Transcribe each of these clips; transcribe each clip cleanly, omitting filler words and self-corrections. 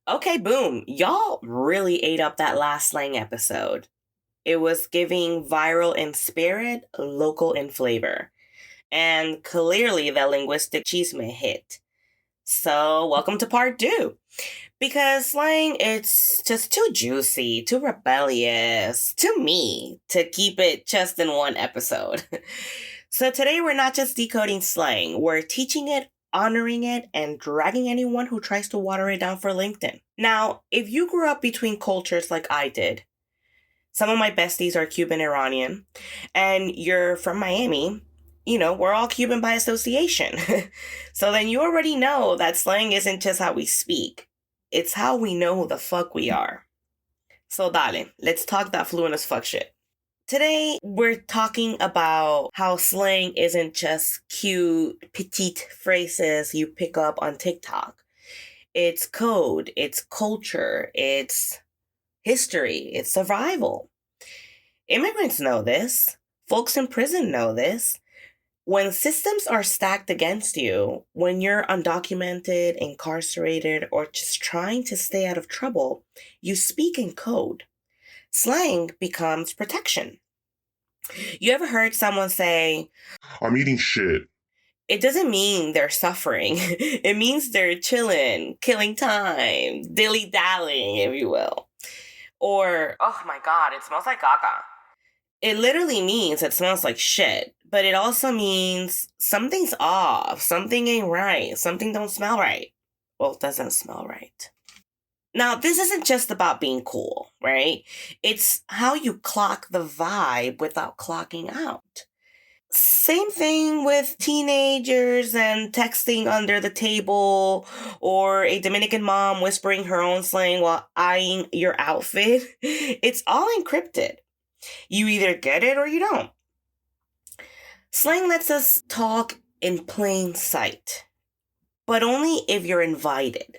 Okay, boom. Y'all really ate up that last slang episode. It was giving viral in spirit, local in flavor. And clearly the linguistic chisme hit. So, welcome to part two. Because slang, it's just too juicy, too rebellious, to me, to keep it just in one episode. So today we're not just decoding slang, we're teaching it, honoring it, and dragging anyone who tries to water it down for LinkedIn. Now, if you grew up between cultures like I did, some of my besties are Cuban Iranian, and you're from Miami, we're all Cuban by association. So then you already know that slang isn't just how we speak, it's how we know who the fuck we are. So dale, let's talk that fluent as fuck shit. Today, we're talking about how slang isn't just cute, petite phrases you pick up on TikTok. It's code, it's culture, it's history, it's survival. Immigrants know this. Folks in prison know this. When systems are stacked against you, when you're undocumented, incarcerated, or just trying to stay out of trouble, you speak in code. Slang becomes protection. You ever heard someone say, I'm eating shit. it doesn't mean they're suffering. It means they're chilling, killing time, dilly-dallying, if you will. Or, oh my god, it smells like gaga. It literally means it smells like shit, but it also means something's off, something ain't right, something don't smell right. Well, it doesn't smell right. Now, this isn't just about being cool, right? It's how you clock the vibe without clocking out. Same thing with teenagers and texting under the table, or a Dominican mom whispering her own slang while eyeing your outfit. It's all encrypted. You either get it or you don't. Slang lets us talk in plain sight, but only if you're invited.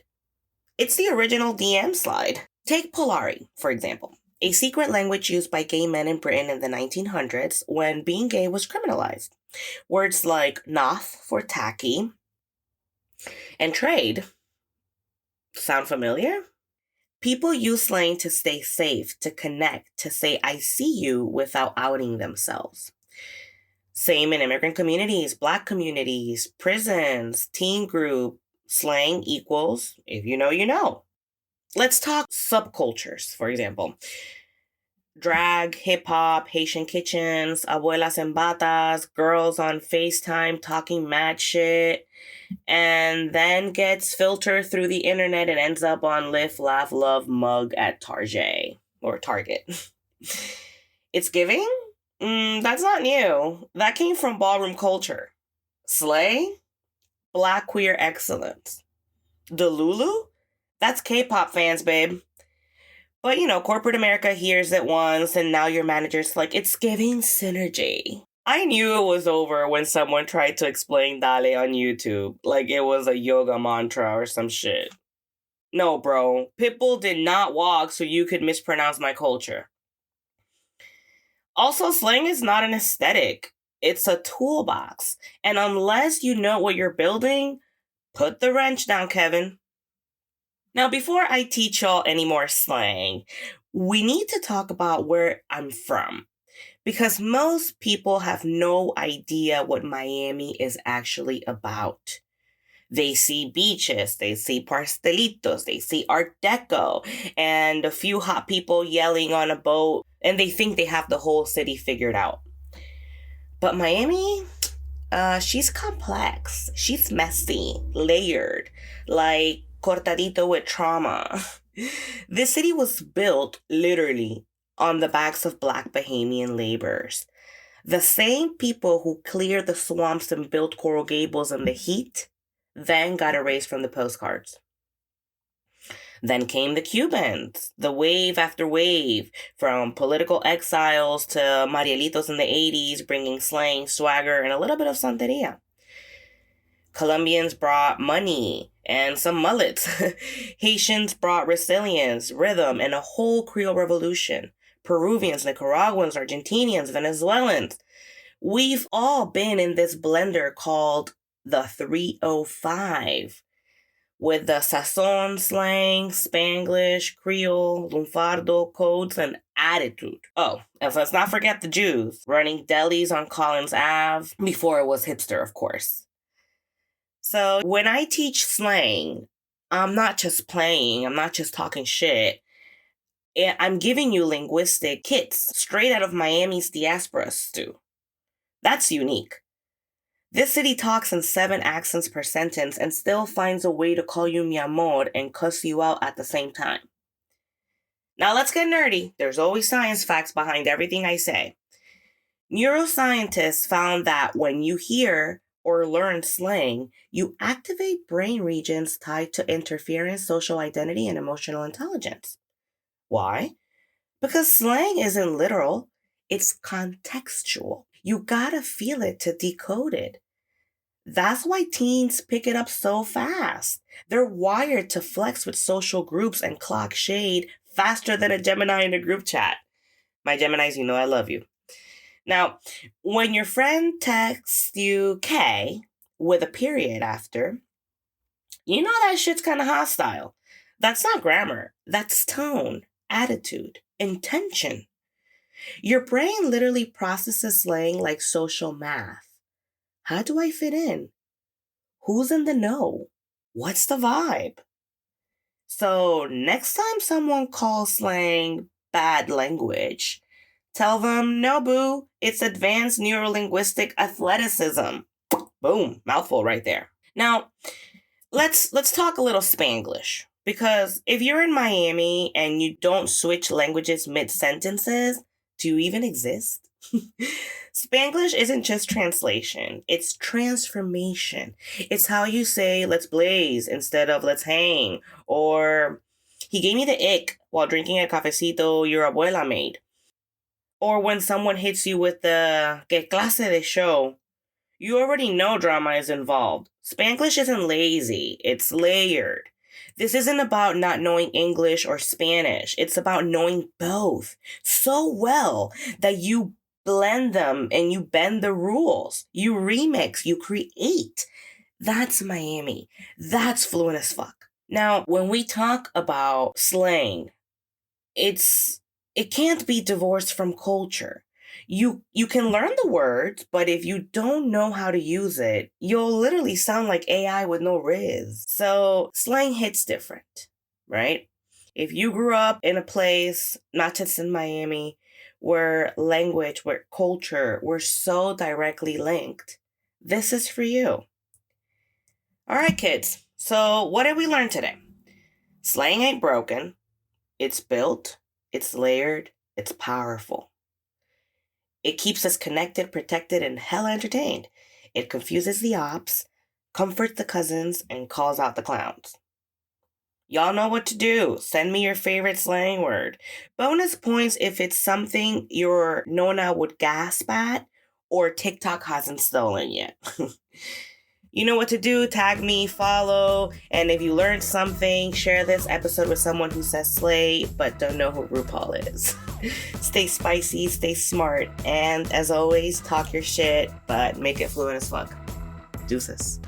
It's the original DM slide. Take Polari, for example, a secret language used by gay men in Britain in the 1900s when being gay was criminalized. Words like noth for tacky and trade sound familiar? People use slang to stay safe, to connect, to say I see you without outing themselves. Same in immigrant communities, Black communities, prisons, teen group. Slang equals if you know, you know. Let's talk subcultures, for example. Drag, hip hop, Haitian kitchens, abuelas en batas, girls on FaceTime talking mad shit, and then gets filtered through the internet and ends up on Live, Laugh, Love mug at Target or Target. It's giving? That's not new. That came from ballroom culture. Slay? Black queer excellence. Delulu? That's K-pop fans, babe. But, corporate America hears it once, and now your manager's like, it's giving synergy. I knew it was over when someone tried to explain Dale on YouTube, like it was a yoga mantra or some shit. No, bro. Pitbull did not walk so you could mispronounce my culture. Also, slang is not an aesthetic. It's a toolbox. And unless you know what you're building, put the wrench down, Kevin. Now, before I teach y'all any more slang, we need to talk about where I'm from. Because most people have no idea what Miami is actually about. They see beaches, they see pastelitos, they see Art Deco, and a few hot people yelling on a boat, and they think they have the whole city figured out. But Miami, she's complex, she's messy, layered, like cortadito with trauma. This city was built, literally, on the backs of Black Bahamian laborers. The same people who cleared the swamps and built Coral Gables in the heat, then got erased from the postcards. Then came the Cubans, the wave after wave, from political exiles to Marielitos in the 80s, bringing slang, swagger, and a little bit of santeria. Colombians brought money and some mullets. Haitians brought resilience, rhythm, and a whole Creole revolution. Peruvians, Nicaraguans, Argentinians, Venezuelans. We've all been in this blender called the 305. with the Sazon slang, Spanglish, Creole, Lunfardo codes, and attitude. Oh, and let's not forget the Jews running delis on Collins Ave before it was hipster, of course. So when I teach slang, I'm not just playing, I'm not just talking shit. I'm giving you linguistic kits straight out of Miami's diaspora stew. That's unique. This city talks in 7 accents per sentence and still finds a way to call you mi amor and cuss you out at the same time. Now let's get nerdy. There's always science facts behind everything I say. Neuroscientists found that when you hear or learn slang, you activate brain regions tied to interference, social identity, and emotional intelligence. Why? Because slang isn't literal, it's contextual. You gotta feel it to decode it. That's why teens pick it up so fast. They're wired to flex with social groups and clock shade faster than a Gemini in a group chat. My Geminis, you know I love you. Now, when your friend texts you K with a period after, you know that shit's kind of hostile. That's not grammar. That's tone, attitude, intention. Your brain literally processes slang like social math. How do I fit in? Who's in the know? What's the vibe? So next time someone calls slang bad language, tell them, no boo, it's advanced neurolinguistic athleticism. Boom, mouthful right there. Now, let's talk a little Spanglish. Because if you're in Miami and you don't switch languages mid-sentences, do you even exist? Spanglish isn't just translation, it's transformation. It's how you say let's blaze instead of let's hang, or he gave me the ick while drinking a cafecito your abuela made. Or when someone hits you with the que clase de show, you already know drama is involved. Spanglish isn't lazy, it's layered. This isn't about not knowing English or Spanish. It's about knowing both so well that you blend them and you bend the rules. You remix, you create. That's Miami. That's fluent as fuck. Now, when we talk about slang, it can't be divorced from culture. You can learn the words, but if you don't know how to use it, you'll literally sound like AI with no riz. So slang hits different, right? If you grew up in a place, not just in Miami, where language, where culture were so directly linked, this is for you. All right, kids. So what did we learn today? Slang ain't broken. It's built. It's layered. It's powerful. It keeps us connected, protected, and hella entertained. It confuses the ops, comforts the cousins, and calls out the clowns. Y'all know what to do. Send me your favorite slang word. Bonus points if it's something your Nona would gasp at or TikTok hasn't stolen yet. You know what to do. Tag me, follow, and if you learned something, share this episode with someone who says slay but don't know who RuPaul is. Stay spicy, stay smart, and as always, talk your shit, but make it fluent as fuck. Deuces.